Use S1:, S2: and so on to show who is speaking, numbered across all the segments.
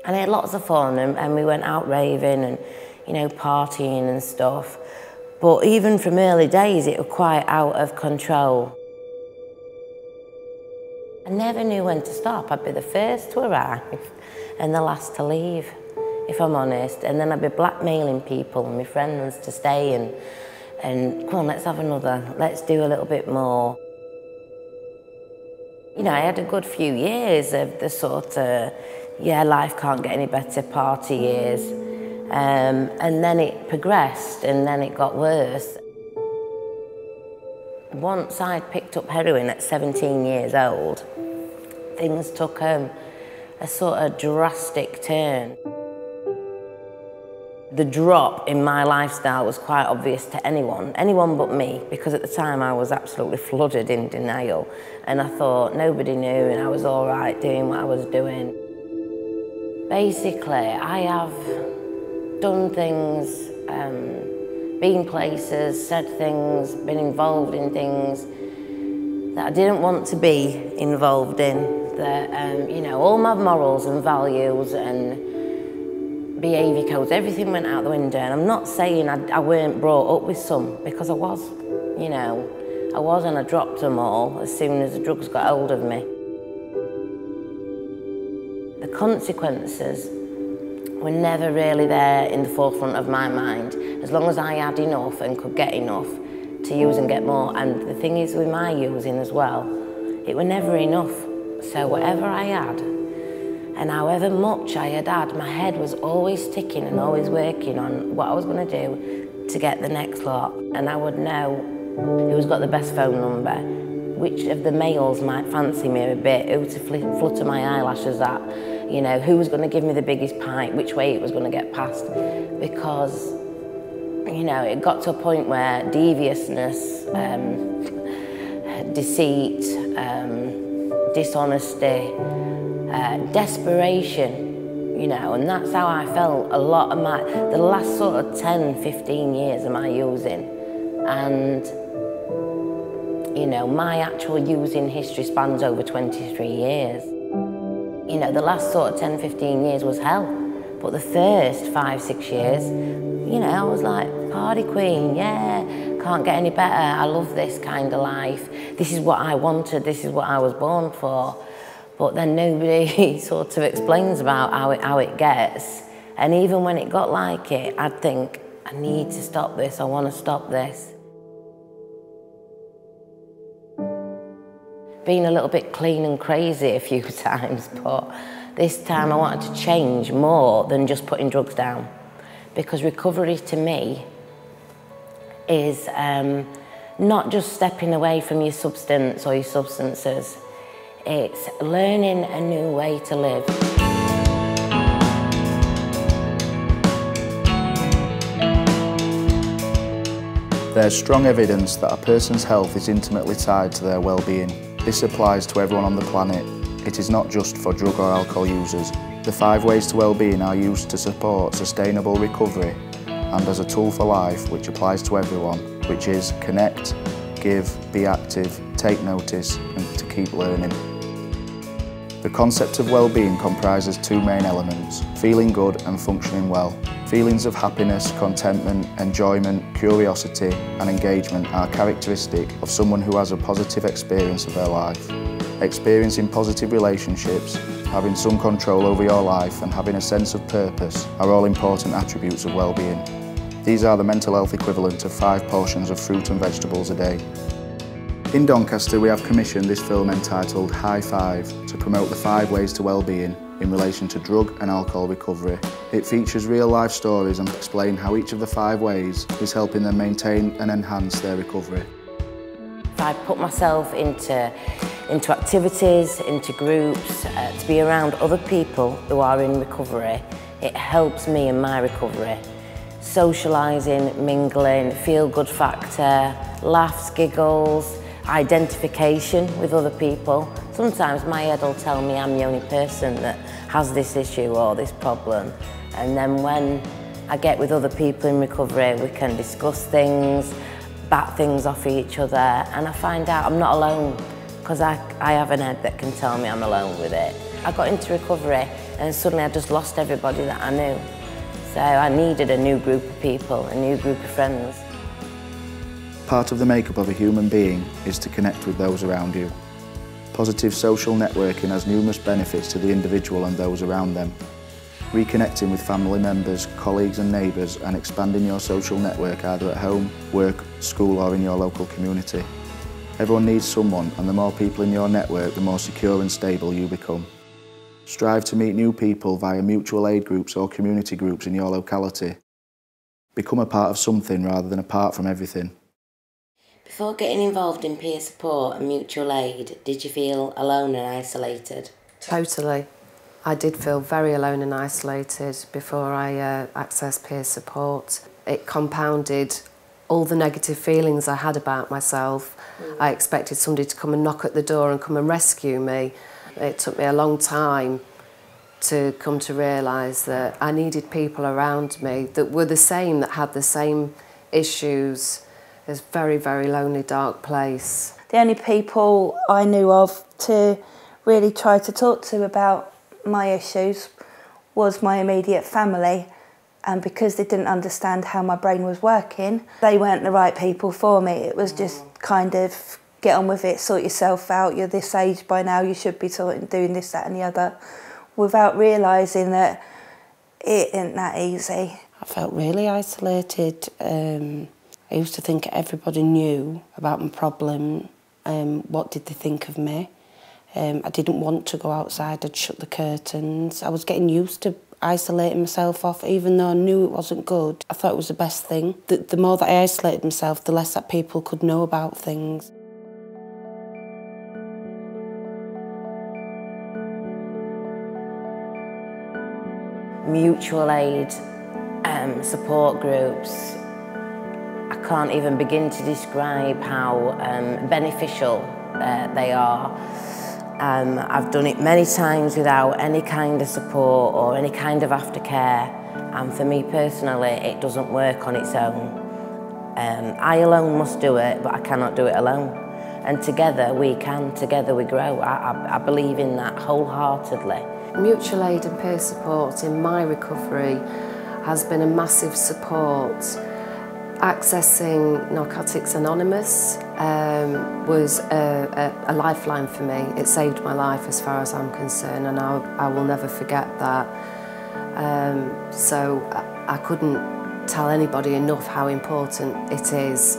S1: And I had lots of fun, and we went out raving and, you know, partying and stuff. But even from early days, it was quite out of control. I never knew when to stop. I'd be the first to arrive and the last to leave, if I'm honest. And then I'd be blackmailing people and my friends to stay and come on, let's have another, let's do a little bit more. You know, I had a good few years of the sort of, yeah, life can't get any better party years. And then it progressed and then it got worse. Once I'd picked up heroin at 17 years old, things took a sort of drastic turn. The drop in my lifestyle was quite obvious to anyone but me, because at the time I was absolutely flooded in denial, and I thought nobody knew and I was all right doing what I was doing. Basically, I have done things, been places, said things, been involved in things that I didn't want to be involved in. That, you know, all my morals and values and behaviour codes, everything went out the window. And I'm not saying I weren't brought up with some, because I was, you know. I was, and I dropped them all as soon as the drugs got hold of me. The consequences were never really there in the forefront of my mind, as long as I had enough and could get enough to use and get more. And the thing is with my using as well, it were never enough. So whatever I had, and however much I had, my head was always ticking and always working on what I was going to do to get the next lot. And I would know who's got the best phone number, which of the males might fancy me a bit, who to flutter my eyelashes at, you know, who was going to give me the biggest pint, which way it was going to get passed. Because, you know, it got to a point where deviousness, deceit, dishonesty, desperation, you know, and that's how I felt a lot of the last sort of 10, 15 years of my using. And, you know, my actual using history spans over 23 years. You know, the last sort of 10, 15 years was hell. But the first 5, 6 years, you know, I was like, party queen, yeah, can't get any better. I love this kind of life. This is what I wanted, this is what I was born for. But then nobody sort of explains about how it gets. And even when it got like it, I'd think, I need to stop this, I want to stop this. Been a little bit clean and crazy a few times, but this time I wanted to change more than just putting drugs down. Because recovery to me is not just stepping away from your substance or your substances. It's learning a new way to live.
S2: There's strong evidence that a person's health is intimately tied to their well-being. This applies to everyone on the planet. It is not just for drug or alcohol users. The 5 ways to well-being are used to support sustainable recovery and as a tool for life which applies to everyone, which is connect, give, be active, take notice and to keep learning. The concept of well-being comprises 2 main elements, feeling good and functioning well. Feelings of happiness, contentment, enjoyment, curiosity and engagement are characteristic of someone who has a positive experience of their life. Experiencing positive relationships, having some control over your life and having a sense of purpose are all important attributes of well-being. These are the mental health equivalent of 5 portions of fruit and vegetables a day. In Doncaster we have commissioned this film entitled High Five to promote the 5 ways to well-being in relation to drug and alcohol recovery. It features real-life stories and explains how each of the 5 ways is helping them maintain and enhance their recovery.
S1: If I put myself into activities, into groups, to be around other people who are in recovery, it helps me in my recovery. Socialising, mingling, feel-good factor, laughs, giggles, identification with other people. Sometimes my head will tell me I'm the only person that has this issue or this problem. And then when I get with other people in recovery, we can discuss things, bat things off each other, and I find out I'm not alone, because I have an head that can tell me I'm alone with it. I got into recovery and suddenly I just lost everybody that I knew. So I needed a new group of people, a new group of friends.
S2: Part of the makeup of a human being is to connect with those around you. Positive social networking has numerous benefits to the individual and those around them. Reconnecting with family members, colleagues and neighbours and expanding your social network either at home, work, school or in your local community. Everyone needs someone, and the more people in your network, the more secure and stable you become. Strive to meet new people via mutual aid groups or community groups in your locality. Become a part of something rather than apart from everything.
S1: Before getting involved in peer support and mutual aid, did you feel alone and isolated?
S3: Totally. I did feel very alone and isolated before I accessed peer support. It compounded all the negative feelings I had about myself. I expected somebody to come and knock at the door and come and rescue me. It took me a long time to come to realise that I needed people around me that were the same, that had the same issues. It's a very, very lonely, dark place.
S4: The only people I knew of to really try to talk to about my issues was my immediate family, and because they didn't understand how my brain was working, they weren't the right people for me. It was just kind of get on with it, sort yourself out, you're this age by now, you should be doing this, that and the other, without realising that it isn't that easy.
S5: I felt really isolated. I used to think everybody knew about my problem. What did they think of me? I didn't want to go outside, I'd shut the curtains. I was getting used to isolating myself off, even though I knew it wasn't good. I thought it was the best thing. The more that I isolated myself, the less that people could know about things.
S1: Mutual aid, support groups, I can't even begin to describe how beneficial they are. I've done it many times without any kind of support or any kind of aftercare, and for me personally it doesn't work on its own. I alone must do it, but I cannot do it alone, and together we can, together we grow. I believe in that wholeheartedly.
S3: Mutual aid and peer support in my recovery has been a massive support. Accessing Narcotics Anonymous was a lifeline for me. It saved my life as far as I'm concerned, and I will never forget that. So I couldn't tell anybody enough how important it is.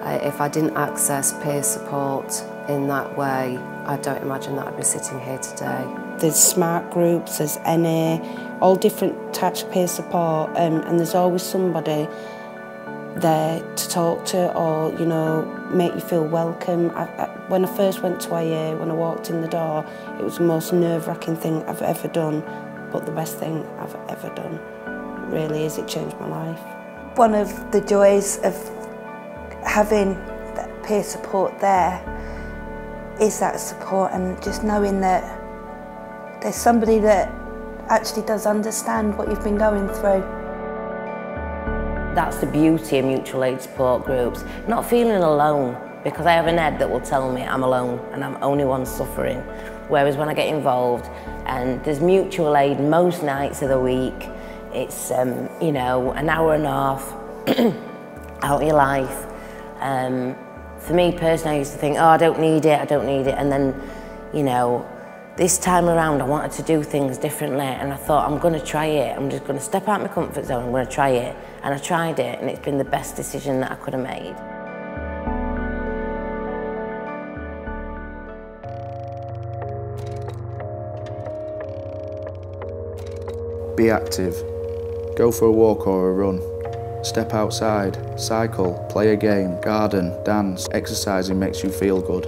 S3: If I didn't access peer support in that way, I don't imagine that I'd be sitting here today.
S5: There's smart groups, there's NA, all different types of peer support, and there's always somebody there to talk to or, you know, make you feel welcome. When I first went to IA, when I walked in the door, it was the most nerve-wracking thing I've ever done, but the best thing I've ever done. It really is, it changed my life.
S4: One of the joys of having that peer support there is that support, and just knowing that there's somebody that actually does understand what you've been going through.
S1: That's the beauty of mutual aid support groups. Not feeling alone, because I have an Ed that will tell me I'm alone and I'm only one suffering. Whereas when I get involved, and there's mutual aid most nights of the week, it's you know, an hour and a half out of your life. For me personally, I used to think, oh, I don't need it, and then, you know, this time around I wanted to do things differently, and I thought, I'm going to try it. I'm just going to step out of my comfort zone, I'm going to try it. And I tried it, and it's been the best decision that I could have made.
S2: Be active. Go for a walk or a run. Step outside, cycle, play a game, garden, dance. Exercising makes you feel good.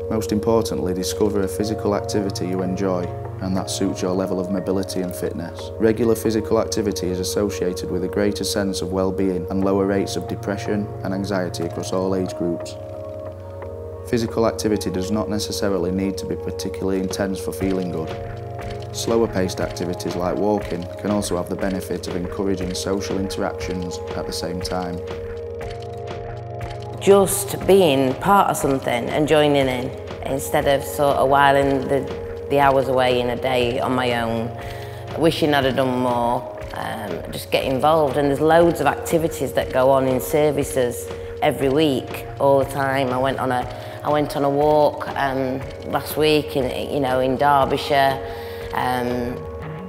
S2: Most importantly, discover a physical activity you enjoy and that suits your level of mobility and fitness. Regular physical activity is associated with a greater sense of well-being and lower rates of depression and anxiety across all age groups. Physical activity does not necessarily need to be particularly intense for feeling good. Slower paced activities like walking can also have the benefit of encouraging social interactions at the same time.
S1: Just being part of something and joining in, instead of sort of whiling the hours away in a day on my own, wishing I'd have done more, just get involved. And there's loads of activities that go on in services every week, all the time. I went on a walk last week in Derbyshire.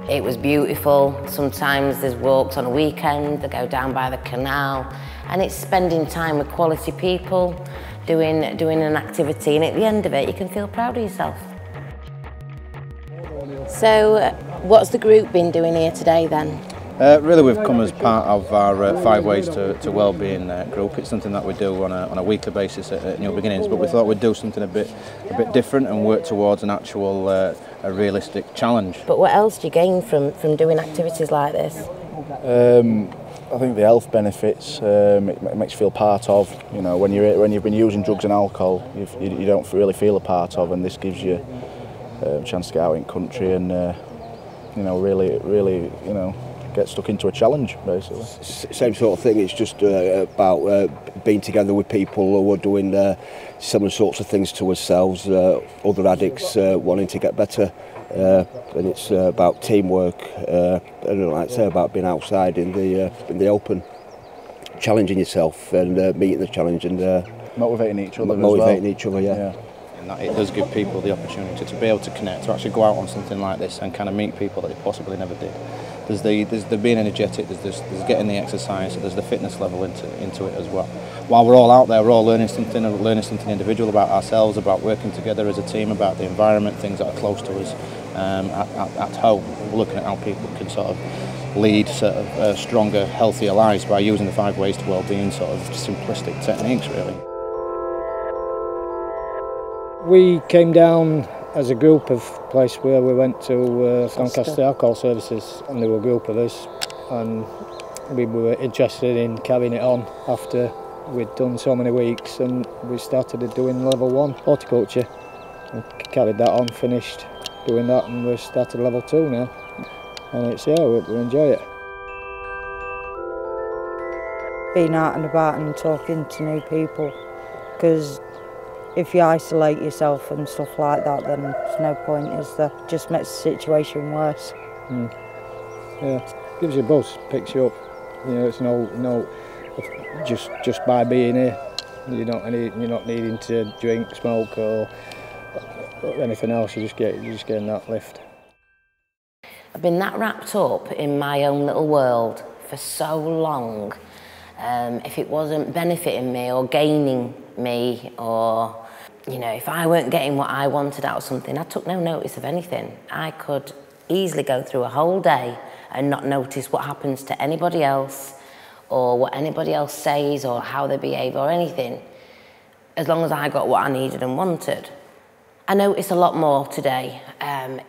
S1: It was beautiful. Sometimes there's walks on a weekend that go down by the canal, and it's spending time with quality people, doing an activity, and at the end of it you can feel proud of yourself. So what's the group been doing here today then?
S6: Really, we've come as part of our 5 Ways to Wellbeing group. It's something that we do on a weekly basis at New Beginnings, but we thought we'd do something a bit different and work towards an actual a realistic challenge.
S1: But what else do you gain from doing activities like this?
S2: I think the health benefits, it makes you feel part of. You know, when you've been using drugs and alcohol, you don't really feel a part of, and this gives you a chance to get out in country and really get stuck into a challenge, basically.
S7: Same sort of thing. It's just about being together with people who are doing similar sorts of things to ourselves, other addicts wanting to get better. And it's about teamwork, and like I say, about being outside in the open, challenging yourself and meeting the challenge and
S2: motivating each other.
S7: Motivating each other, yeah.
S6: And that it does give people the opportunity to be able to connect, to actually go out on something like this and kind of meet people that they possibly never did. There's the being energetic, there's getting the exercise, there's the fitness level into it as well. While we're all out there, we're all learning something individual about ourselves, about working together as a team, about the environment, things that are close to us at home. We're looking at how people can sort of lead stronger, healthier lives by using the 5 Ways to Wellbeing sort of simplistic techniques, really.
S8: We came down as a group of place where we went to Doncaster Alcohol Services, and there were a group of us, and we were interested in carrying it on after we'd done so many weeks, and we started doing level 1 horticulture and carried that on, finished doing that, and we started level 2 now, and we enjoy it.
S9: Being out and about and talking to new people, because if you isolate yourself and stuff like that, then there's no point, is there? Just makes the situation worse.
S8: Yeah, gives you a buzz, picks you up. You know, it's no just by being here. You're not needing to drink, smoke, or anything else. You're just getting that lift.
S1: I've been that wrapped up in my own little world for so long. If it wasn't benefiting me or gaining me, or if I weren't getting what I wanted out of something, I took no notice of anything. I could easily go through a whole day and not notice what happens to anybody else, or what anybody else says, or how they behave, or anything, as long as I got what I needed and wanted. I notice a lot more today,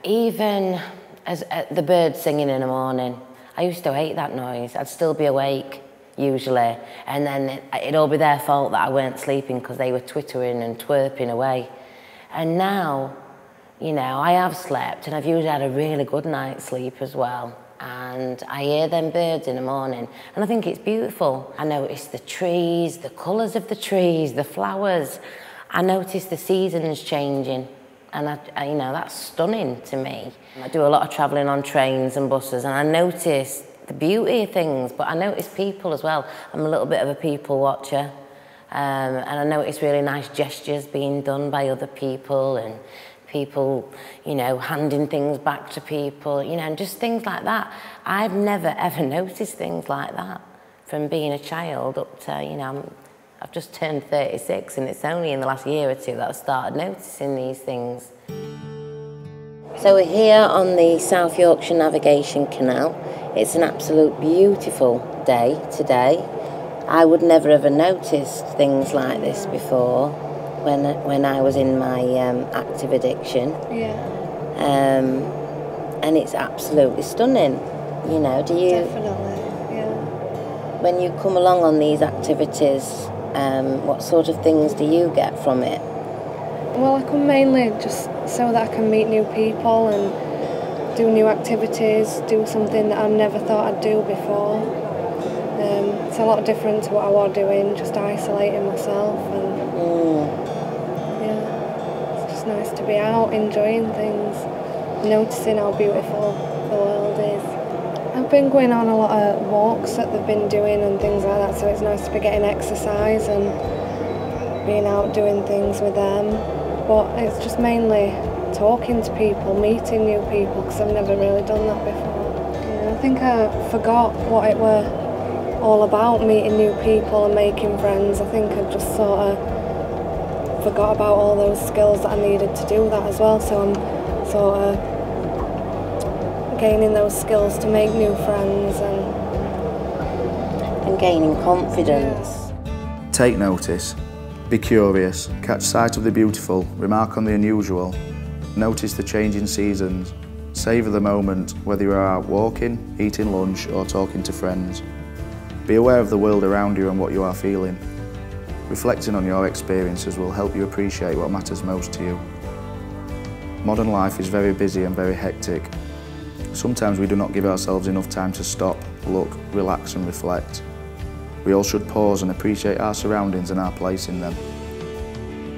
S1: even as the birds singing in the morning. I used to hate that noise. I'd still be awake, usually, and then it'd all be their fault that I weren't sleeping because they were twittering and twerping away. And now, I have slept, and I've usually had a really good night's sleep as well, and I hear them birds in the morning, and I think it's beautiful. I notice the trees, the colours of the trees, the flowers. I notice the seasons changing, and that's stunning to me. I do a lot of travelling on trains and buses, and I notice the beauty of things, but I notice people as well. I'm a little bit of a people watcher, and I notice really nice gestures being done by other people, and people, handing things back to people, and just things like that. I've never ever noticed things like that from being a child up to, I've just turned 36, and it's only in the last year or two that I've started noticing these things. So we're here on the South Yorkshire Navigation Canal. It's an absolute beautiful day today. I would never ever noticed things like this before when I was in my active addiction.
S10: Yeah.
S1: And it's absolutely stunning. Do you?
S10: Definitely, yeah.
S1: When you come along on these activities, what sort of things do you get from it?
S10: Well, I come mainly just so that I can meet new people and do new activities, do something that I never thought I'd do before. It's a lot different to what I was doing, just isolating myself, and yeah, it's just nice to be out, enjoying things. noticing how beautiful the world is. I've been going on a lot of walks that they've been doing and things like that, so it's nice to be getting exercise and being out doing things with them. But it's just mainly talking to people, meeting new people, because I've never really done that before. Yeah, I think I forgot what it were all about, meeting new people and making friends. I think I just sort of forgot about all those skills that I needed to do that as well, so I'm sort of gaining those skills to make new friends
S1: and gaining confidence.
S2: Take notice, be curious, catch sight of the beautiful, remark on the unusual, notice the changing seasons, savour the moment whether you are out walking, eating lunch or talking to friends. Be aware of the world around you and what you are feeling. Reflecting on your experiences will help you appreciate what matters most to you. Modern life is very busy and very hectic. Sometimes we do not give ourselves enough time to stop, look, relax and reflect. We all should pause and appreciate our surroundings and our place in them.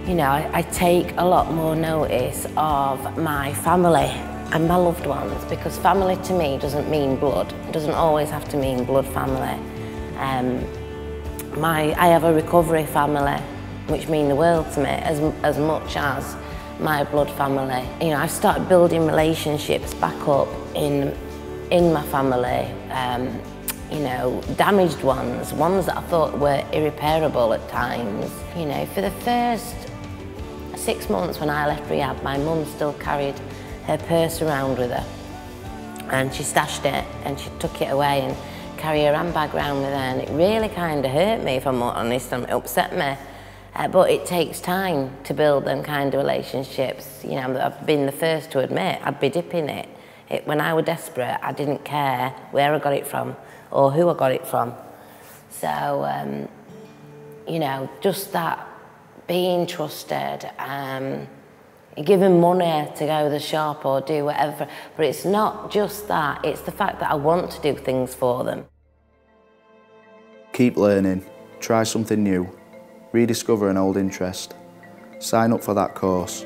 S1: You know, I take a lot more notice of my family and my loved ones, because family to me doesn't mean blood. It doesn't always have to mean blood family. I have a recovery family, which mean the world to me as much as my blood family. You know, I've started building relationships back up in my family. You know, damaged ones that I thought were irreparable at times. You know, for the first 6 months when I left rehab, my mum still carried her purse around with her, and she stashed it and she took it away and carry her handbag around with her, and it really kind of hurt me, if I'm honest, and it upset me. But it takes time to build them kind of relationships. You know, I've been the first to admit I'd be dipping it. When I was desperate, I didn't care where I got it from or who I got it from. So, you know, just that being trusted, giving money to go to the shop or do whatever, but it's not just that, it's the fact that I want to do things for them.
S2: Keep learning, try something new, rediscover an old interest, sign up for that course,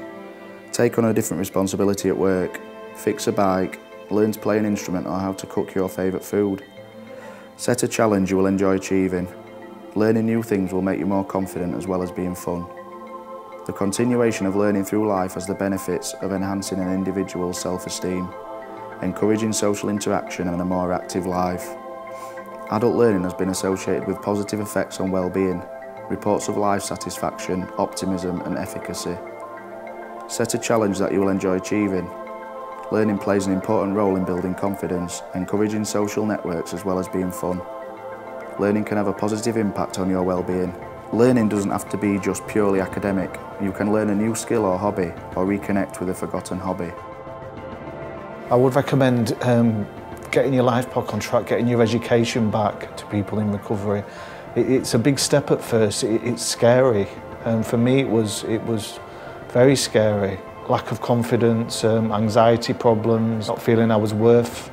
S2: take on a different responsibility at work, fix a bike, learn to play an instrument or how to cook your favourite food. Set a challenge you will enjoy achieving. Learning new things will make you more confident as well as being fun. The continuation of learning through life has the benefits of enhancing an individual's self-esteem, encouraging social interaction and a more active life. Adult learning has been associated with positive effects on well-being, reports of life satisfaction, optimism and efficacy. Set a challenge that you will enjoy achieving. Learning plays an important role in building confidence, encouraging social networks as well as being fun. Learning can have a positive impact on your well-being. Learning doesn't have to be just purely academic. You can learn a new skill or hobby, or reconnect with a forgotten hobby.
S11: I would recommend getting your life back on track, getting your education back to people in recovery. It's a big step at first, it's scary. For me it was very scary. Lack of confidence, anxiety problems, not feeling I was worth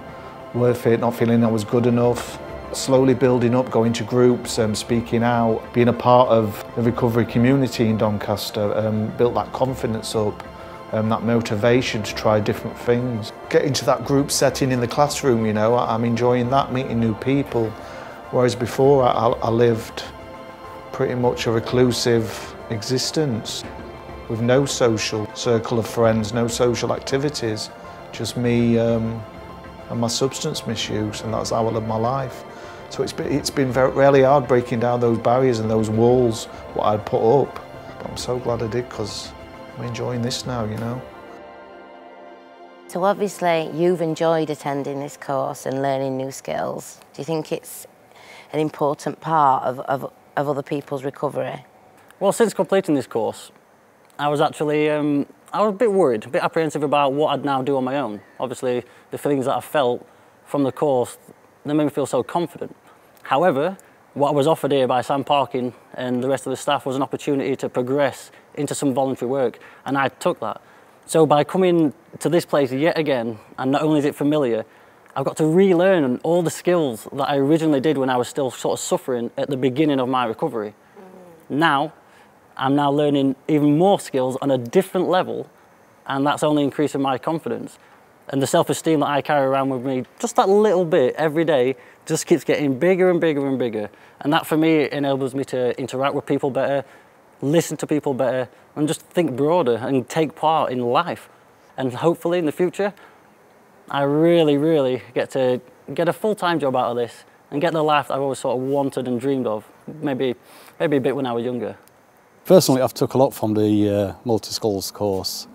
S11: it, not feeling I was good enough. Slowly building up, going to groups, speaking out, being a part of the recovery community in Doncaster, built that confidence up, that motivation to try different things. Getting to that group setting in the classroom, you know, I'm enjoying that, meeting new people, whereas before I lived pretty much a reclusive existence with no social circle of friends, no social activities, just me and my substance misuse, and that's how I lived my life. So it's been really hard breaking down those barriers and those walls, what I'd put up. But I'm so glad I did, because I'm enjoying this now, you know.
S1: So obviously you've enjoyed attending this course and learning new skills. Do you think it's an important part of other people's recovery?
S12: Well, since completing this course, I was actually I was a bit worried, a bit apprehensive about what I'd now do on my own. Obviously, the feelings that I felt from the course, they made me feel so confident. However, what I was offered here by Sam Parkin and the rest of the staff was an opportunity to progress into some voluntary work, and I took that. So by coming to this place yet again, and not only is it familiar, I've got to relearn all the skills that I originally did when I was still sort of suffering at the beginning of my recovery. Now, I'm now learning even more skills on a different level, and that's only increasing my confidence. And the self-esteem that I carry around with me, just that little bit every day, just keeps getting bigger and bigger and bigger. And that for me enables me to interact with people better, listen to people better, and just think broader and take part in life. And hopefully in the future, I really, really get to get a full-time job out of this and get the life that I've always sort of wanted and dreamed of, maybe a bit when I was younger.
S13: Personally, I've took a lot from the multi-skills course,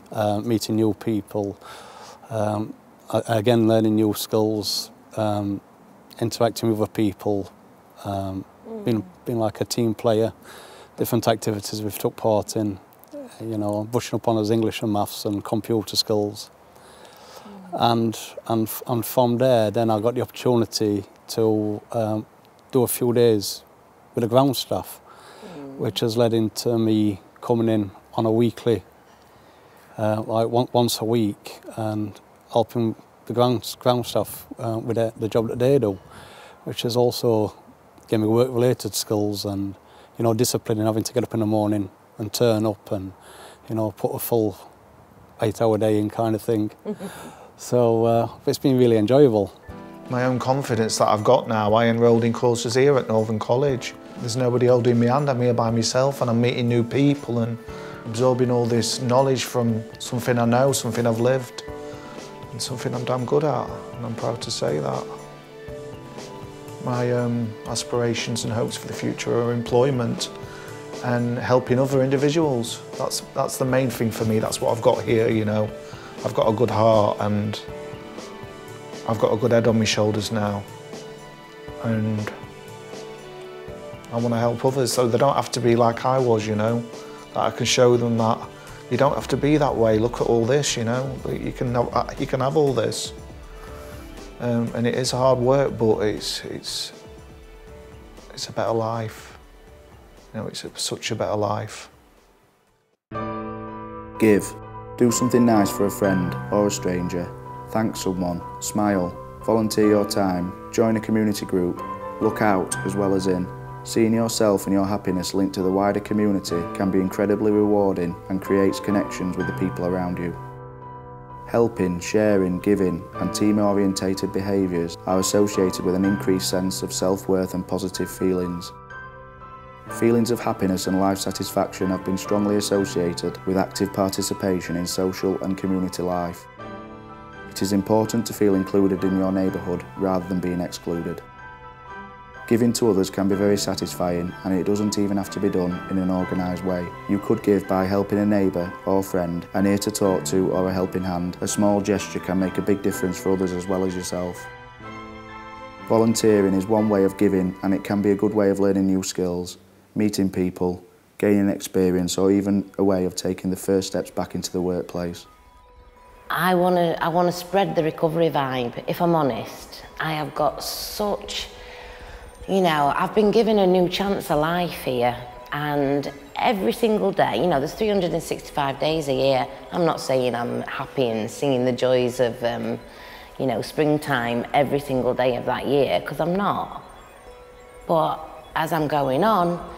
S13: meeting new people, again learning new skills, interacting with other people, being like a team player, different activities we've took part in, you know, brushing up on us English and maths and computer skills. And from there, then I got the opportunity to do a few days with the ground staff, which has led into me coming in on a weekly, like once a week, and helping the ground staff with the job that they do, which has also given me work-related skills and, you know, discipline and having to get up in the morning and turn up and, you know, put a full 8-hour day in kind of thing. So it's been really enjoyable.
S11: My own confidence that I've got now, I enrolled in courses here at Northern College. There's nobody holding me hand, I'm here by myself and I'm meeting new people and absorbing all this knowledge from something I know, something I've lived, and something I'm damn good at, and I'm proud to say that. My aspirations and hopes for the future are employment and helping other individuals. That's the main thing for me, that's what I've got here, you know. I've got a good heart and I've got a good head on my shoulders now, and I want to help others so they don't have to be like I was, you know, that I can show them that you don't have to be that way, look at all this, you know, you can have all this. And it is hard work, but it's a better life, you know, it's such a better life.
S2: Give. Do something nice for a friend or a stranger. Thank someone, smile, volunteer your time, join a community group, look out as well as in. Seeing yourself and your happiness linked to the wider community can be incredibly rewarding and creates connections with the people around you. Helping, sharing, giving and team-orientated behaviours are associated with an increased sense of self-worth and positive feelings. Feelings of happiness and life satisfaction have been strongly associated with active participation in social and community life. It is important to feel included in your neighbourhood rather than being excluded. Giving to others can be very satisfying, and it doesn't even have to be done in an organised way. You could give by helping a neighbour or friend, an ear to talk to or a helping hand. A small gesture can make a big difference for others as well as yourself. Volunteering is one way of giving, and it can be a good way of learning new skills, meeting people, gaining experience, or even a way of taking the first steps back into the workplace.
S1: I want to spread the recovery vibe. If I'm honest, I have got such, you know, I've been given a new chance of life here, and every single day, you know, there's 365 days a year. I'm not saying I'm happy and singing the joys of, you know, springtime every single day of that year, because I'm not. But as I'm going on,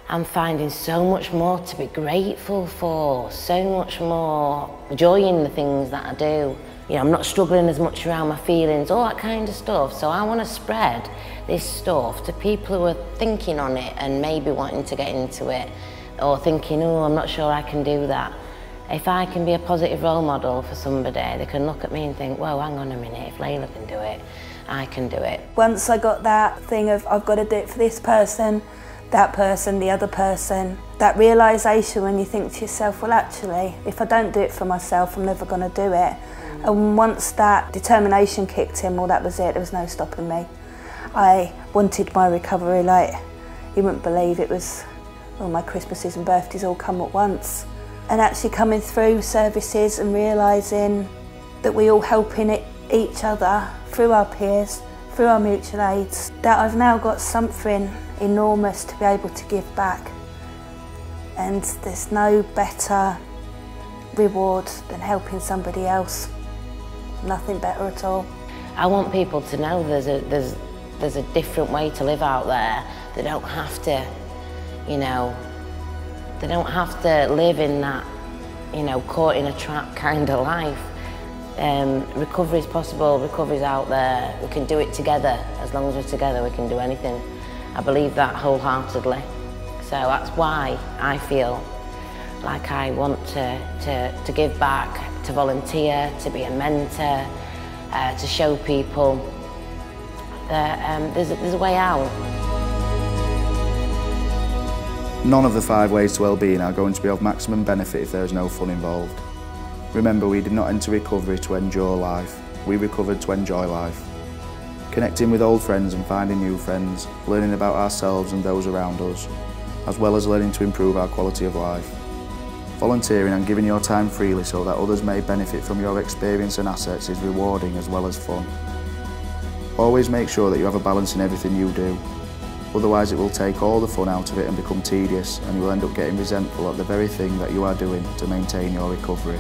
S1: I'm finding so much more to be grateful for, so much more joy in the things that I do. You know, I'm not struggling as much around my feelings, all that kind of stuff. So I want to spread this stuff to people who are thinking on it and maybe wanting to get into it, or thinking, oh, I'm not sure I can do that. If I can be a positive role model for somebody, they can look at me and think, whoa, hang on a minute, if Layla can do it, I can do it.
S4: Once I got that thing of I've got to do it for this person, that person, the other person, that realisation when you think to yourself, well actually, if I don't do it for myself, I'm never going to do it. And once that determination kicked in, well that was it, there was no stopping me. I wanted my recovery like, you wouldn't believe it was, well, my Christmases and birthdays all come at once. And actually coming through services and realising that we all helping each other through our peers, through our mutual aids, that I've now got something enormous to be able to give back. And there's no better reward than helping somebody else. Nothing better at all.
S1: I want people to know there's a different way to live out there. They don't have to, you know, they don't have to live in that, you know, caught in a trap kind of life. Recovery is possible, recovery is out there, we can do it together. As long as we're together, we can do anything. I believe that wholeheartedly. So that's why I feel like I want to give back, to volunteer, to be a mentor, to show people that there's a way out.
S2: None of the 5 ways to wellbeing are going to be of maximum benefit if there is no fun involved. Remember, we did not enter recovery to endure life, we recovered to enjoy life. Connecting with old friends and finding new friends, learning about ourselves and those around us, as well as learning to improve our quality of life. Volunteering and giving your time freely so that others may benefit from your experience and assets is rewarding as well as fun. Always make sure that you have a balance in everything you do. Otherwise it will take all the fun out of it and become tedious, and you will end up getting resentful at the very thing that you are doing to maintain your recovery.